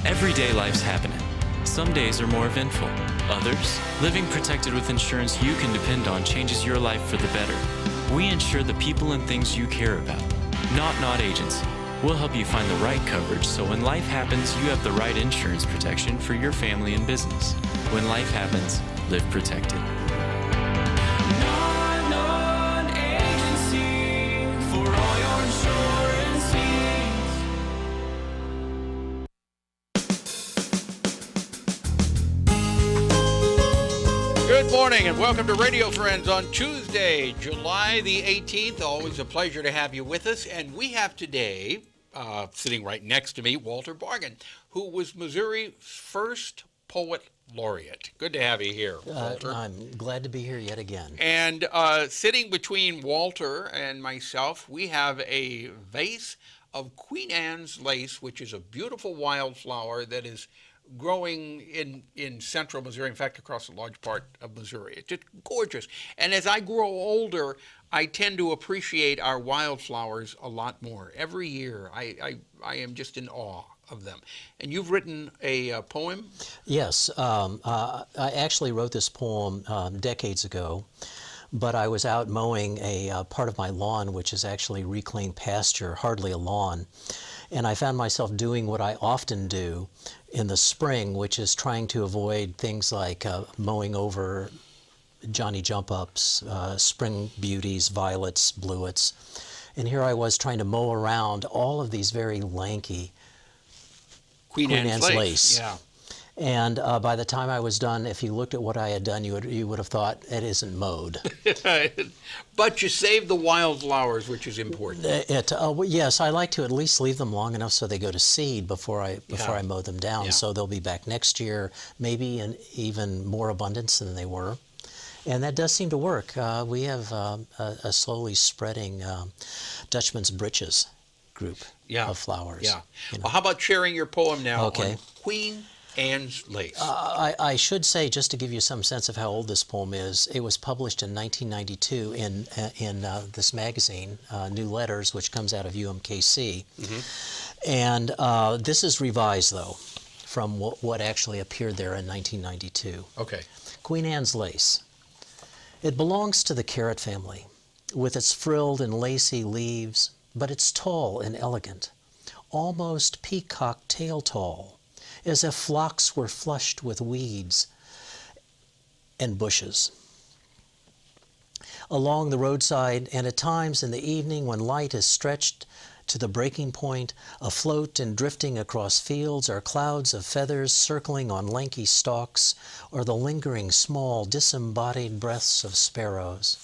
Everyday life's happening. Some days are more eventful. Others, living protected with insurance you can depend on changes your life for the better. We insure the people and things you care about. Not Agency. We'll help you find the right coverage so when life happens, you have the right insurance protection for your family and business. When life happens, live protected. Agency for all your insurance needs. Good morning and welcome to Radio Friends on Tuesday, July the 18th. Always a pleasure to have you with us. And we have today, sitting right next to me, Walter Bargen, who was Missouri's first poet laureate. Good to have you here, Walter. I'm glad to be here yet again. And sitting between Walter and myself, we have a vase of Queen Anne's lace, which is a beautiful wildflower that is growing in central Missouri, in fact, across a large part of Missouri. It's just gorgeous. And as I grow older, I tend to appreciate our wildflowers a lot more. Every year, I am just in awe of them. And you've written a poem? Yes. I actually wrote this poem decades ago, but I was out mowing a part of my lawn, which is actually reclaimed pasture, hardly a lawn. And I found myself doing what I often do in the spring, which is trying to avoid things like mowing over Johnny Jump-Ups, spring beauties, violets, bluets. And here I was trying to mow around all of these very lanky Queen Anne's lace. Yeah. And by the time I was done, if you looked at what I had done, you would have thought it isn't mowed. But you saved the wildflowers, which is important. Yes, I like to at least leave them long enough so they go to seed before I mow them down. Yeah. So they'll be back next year, maybe in even more abundance than they were. And that does seem to work. We have a slowly spreading Dutchman's Breeches group of flowers. Yeah. You know. Well, how about sharing your poem now Okay. on Queen Anne's lace? I should say, just to give you some sense of how old this poem is, it was published in 1992 in this magazine, New Letters, which comes out of UMKC. Mm-hmm. And this is revised, though, from what actually appeared there in 1992. Okay. Queen Anne's lace. It belongs to the carrot family, with its frilled and lacy leaves, but it's tall and elegant, almost peacock tail tall, as if flocks were flushed with weeds and bushes. Along the roadside, and at times in the evening when light is stretched to the breaking point, afloat and drifting across fields are clouds of feathers circling on lanky stalks, or the lingering small disembodied breaths of sparrows.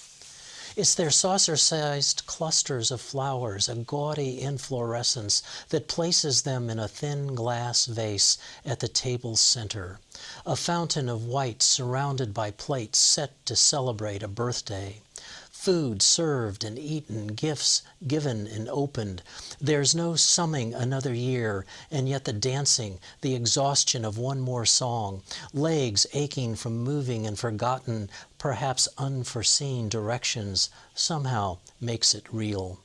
It's their saucer-sized clusters of flowers, a gaudy inflorescence that places them in a thin glass vase at the table's center, a fountain of white surrounded by plates set to celebrate a birthday. Food served and eaten, gifts given and opened. There's no summing another year, and yet the dancing, the exhaustion of one more song, legs aching from moving in forgotten, perhaps unforeseen directions, somehow makes it real.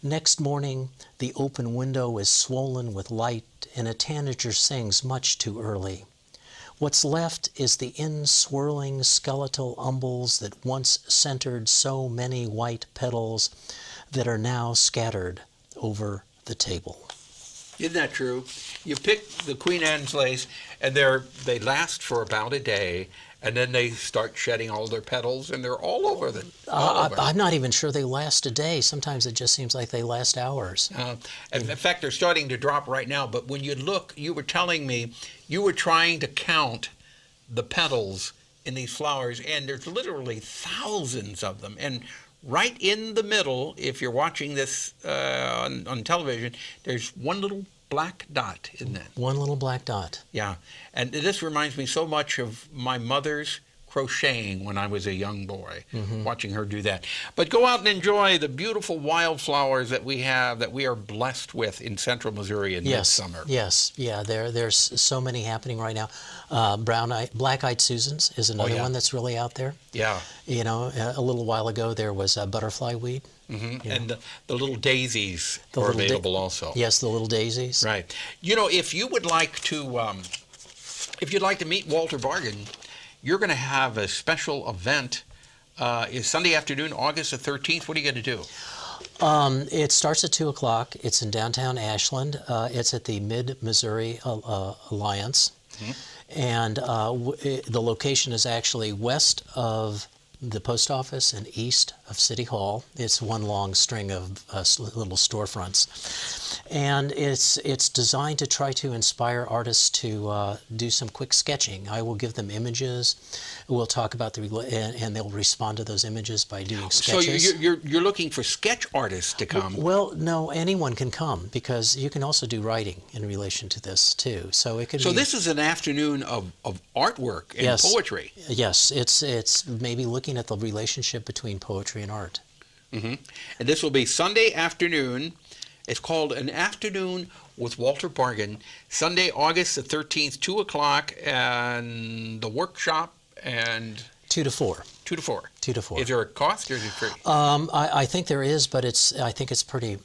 Next morning, the open window is swollen with light, and a tanager sings much too early. What's left is the in-swirling skeletal umbels that once centered so many white petals that are now scattered over the table. Isn't that true? You pick the Queen Anne's lace, and they last for about a day, and then they start shedding all their petals, and they're all over the. I'm not even sure they last a day. Sometimes it just seems like they last hours. In fact, they're starting to drop right now. But when you look, you were telling me you were trying to count the petals in these flowers, and there's literally thousands of them. And right in the middle, if you're watching this on television, there's one little black dot, isn't it? One little black dot. Yeah. And this reminds me so much of my mother's crocheting when I was a young boy, watching her do that. But go out and enjoy the beautiful wildflowers that we have, that we are blessed with in central Missouri in midsummer. Yes, yeah, there's so many happening right now. Black-eyed Susans is another one that's really out there. Yeah. You know, a little while ago there was butterfly weed. Mm-hmm. Yeah. And the little daisies The are little available also. Yes, the little daisies. Right. You know, if you would like to, if you'd like to meet Walter Bargen, you're going to have a special event. Is Sunday afternoon, August the 13th. What are you going to do? It starts at 2 o'clock. It's in downtown Ashland. It's at the Mid-Missouri Alliance. And the location is actually west of the post office and east of City Hall. It's one long string of little storefronts. And it's designed to try to inspire artists to do some quick sketching. I will give them images. We'll talk about and they'll respond to those images by doing sketches. So you're looking for sketch artists to come. Well, no, anyone can come because you can also do writing in relation to this too. So it could. So be, this is an afternoon of artwork and Yes. poetry. Yes, it's maybe looking at the relationship between poetry and art. And this will be Sunday afternoon. It's called An Afternoon with Walter Bargen. Sunday, August the 13th, 2 o'clock, and the workshop and 2 to 4. 2 to 4. 2 to 4. Is there a cost or is it free? I think there is, but I think it's pretty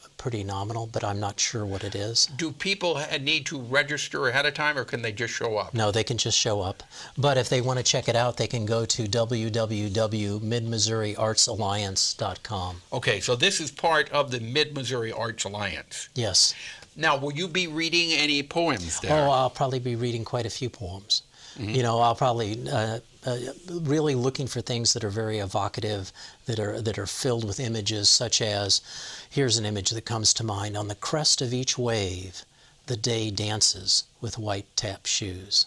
nominal, but I'm not sure what it is. Do people need to register ahead of time, or can they just show up? No, they can just show up. But if they want to check it out, they can go to www.midmissouriartsalliance.com. Okay, so this is part of the Mid-Missouri Arts Alliance. Yes. Now, will you be reading any poems there? Oh, I'll probably be reading quite a few poems. You know, I'll probably really looking for things that are very evocative, that are filled with images, such as, here's an image that comes to mind: on the crest of each wave, the day dances with white tap shoes.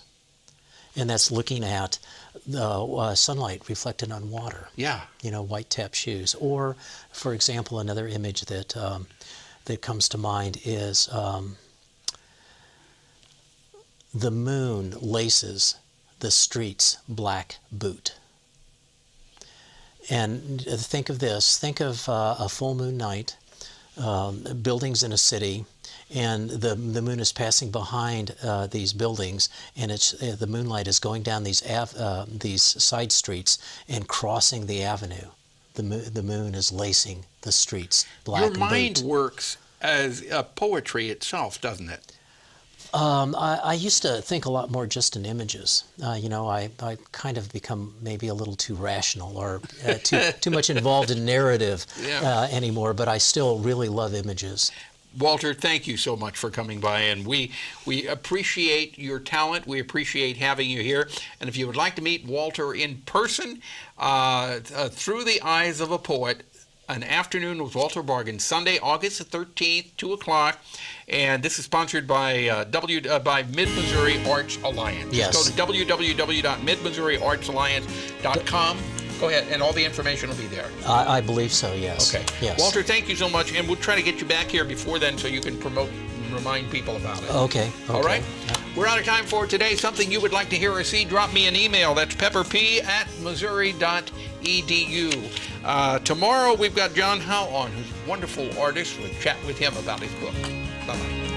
And that's looking at the sunlight reflected on water. Yeah. You know, white tap shoes. Or, for example, another image that that comes to mind is the moon laces the street's black boot. And think of this. Think of a full moon night, buildings in a city, and the moon is passing behind these buildings, and the moonlight is going down these side streets and crossing the avenue. The moon is lacing the streets black and boot. Your mind works as poetry itself, doesn't it? I used to think a lot more just in images. You know, I kind of become maybe a little too rational or too much involved in narrative anymore, but I still really love images. Walter, thank you so much for coming by, and we appreciate your talent. We appreciate having you here. And if you would like to meet Walter in person, through the eyes of a poet, An Afternoon with Walter Bargen, Sunday, August the 13th, 2 o'clock. And this is sponsored by by Mid-Missouri Arts Alliance. Yes. Just go to www.midmissouriartsalliance.com. Go ahead, and all the information will be there. I believe so, yes. Okay. Yes. Walter, thank you so much, and we'll try to get you back here before then so you can promote and remind people about it. Okay. All right? Yep. We're out of time for today. Something you would like to hear or see, drop me an email. That's pepperp@missouri.edu. Tomorrow we've got John Howe on, who's a wonderful artist. We'll chat with him about his book. Bye-bye.